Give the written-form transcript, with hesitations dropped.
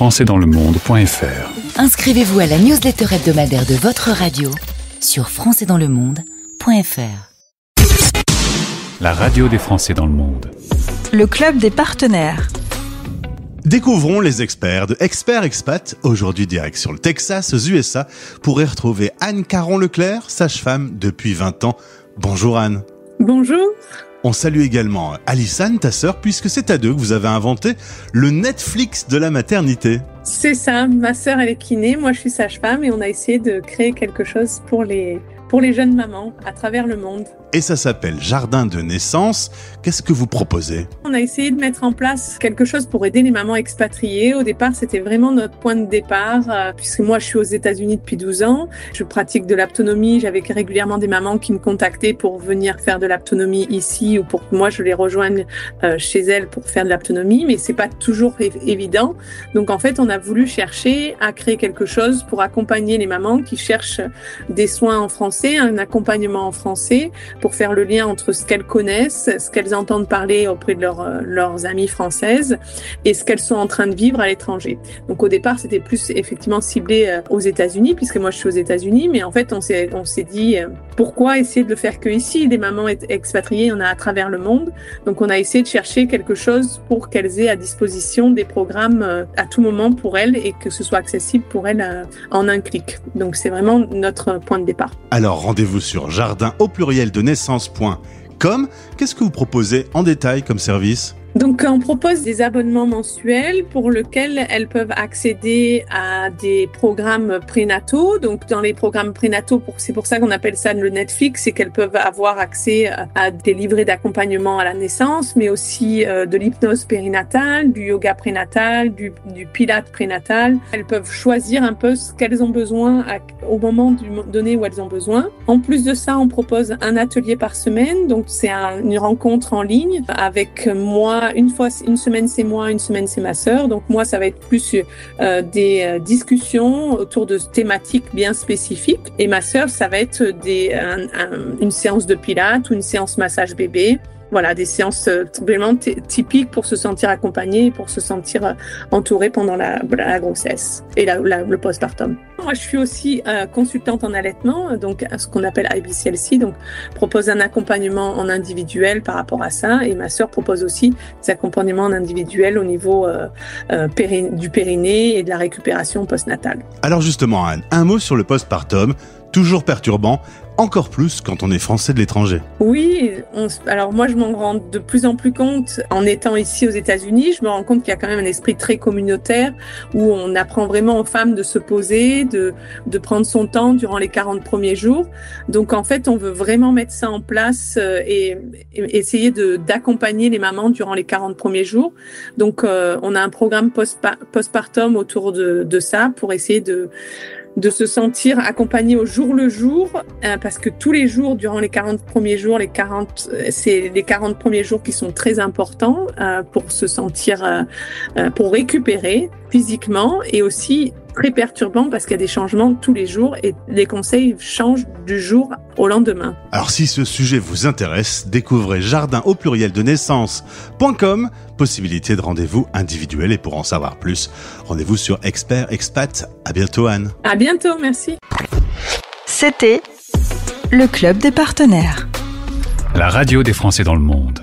françaisdanslemonde.fr. Inscrivez-vous à la newsletter hebdomadaire de votre radio sur françaisdanslemonde.fr. La radio des Français dans le monde. Le club des partenaires. Découvrons les experts de Expert Expat, aujourd'hui direct sur le Texas, aux USA, pour y retrouver Anne Caron-Leclerc, sage-femme depuis 20 ans. Bonjour Anne. Bonjour. On salue également Alissane, ta sœur, puisque c'est à deux que vous avez inventé le Netflix de la maternité. C'est ça, ma sœur elle est kiné, moi je suis sage-femme et on a essayé de créer quelque chose pour les jeunes mamans à travers le monde. Et ça s'appelle Jardin de naissance. Qu'est-ce que vous proposez ? On a essayé de mettre en place quelque chose pour aider les mamans expatriées. Au départ, c'était vraiment notre point de départ, puisque moi, je suis aux États-Unis depuis 12 ans. Je pratique de l'aptonomie. J'avais régulièrement des mamans qui me contactaient pour venir faire de l'aptonomie ici ou pour que moi, je les rejoigne chez elles pour faire de l'aptonomie. Mais c'est pas toujours évident. Donc, en fait, on a voulu chercher à créer quelque chose pour accompagner les mamans qui cherchent des soins en français, un accompagnement en français, pour faire le lien entre ce qu'elles connaissent, ce qu'elles entendent parler auprès de leurs amies françaises et ce qu'elles sont en train de vivre à l'étranger. Donc au départ, c'était plus effectivement ciblé aux États-Unis, puisque moi je suis aux États-Unis, mais en fait on s'est dit pourquoi essayer de le faire que ici ? Des mamans expatriées, il y en a à travers le monde. Donc on a essayé de chercher quelque chose pour qu'elles aient à disposition des programmes à tout moment pour elles et que ce soit accessible pour elles en un clic. Donc c'est vraiment notre point de départ. Alors rendez-vous sur jardin au pluriel de naissance.com. Qu'est-ce que vous proposez en détail comme service ? Donc, on propose des abonnements mensuels pour lesquels elles peuvent accéder à des programmes prénataux. Donc, dans les programmes prénataux, c'est pour ça qu'on appelle ça le Netflix, c'est qu'elles peuvent avoir accès à des livrets d'accompagnement à la naissance, mais aussi de l'hypnose périnatale, du yoga prénatal, du pilate prénatal. Elles peuvent choisir un peu ce qu'elles ont besoin au moment donné où elles ont besoin. En plus de ça, on propose un atelier par semaine. Donc, c'est une rencontre en ligne avec moi. Une semaine c'est moi, une semaine c'est ma sœur. Donc moi ça va être plus des discussions autour de thématiques bien spécifiques. Et ma sœur ça va être une séance de pilates ou une séance massage bébé. Voilà, des séances vraiment typiques pour se sentir accompagné, pour se sentir entouré pendant la grossesse et le postpartum. Moi, je suis aussi consultante en allaitement, donc ce qu'on appelle IBCLC, donc propose un accompagnement en individuel par rapport à ça. Et ma sœur propose aussi des accompagnements en individuel au niveau du périnée et de la récupération postnatale. Alors justement, Anne, un mot sur le postpartum, toujours perturbant, encore plus quand on est français de l'étranger. Oui, alors moi je m'en rends de plus en plus compte en étant ici aux États-Unis. Je me rends compte qu'il y a quand même un esprit très communautaire où on apprend vraiment aux femmes de se poser, de prendre son temps durant les 40 premiers jours. Donc en fait, on veut vraiment mettre ça en place et essayer d'accompagner les mamans durant les 40 premiers jours. Donc on a un programme postpartum autour de ça pour essayer de se sentir accompagné au jour le jour, parce que tous les jours, durant les 40 premiers jours, c'est les 40 premiers jours qui sont très importants pour se sentir, pour récupérer physiquement et aussi très perturbant parce qu'il y a des changements tous les jours et les conseils changent du jour au lendemain. Alors si ce sujet vous intéresse, découvrez jardin au pluriel de naissance.com, possibilité de rendez-vous individuel et pour en savoir plus, rendez-vous sur Expert Expat. À bientôt Anne. À bientôt, merci. C'était le club des partenaires. La radio des Français dans le monde.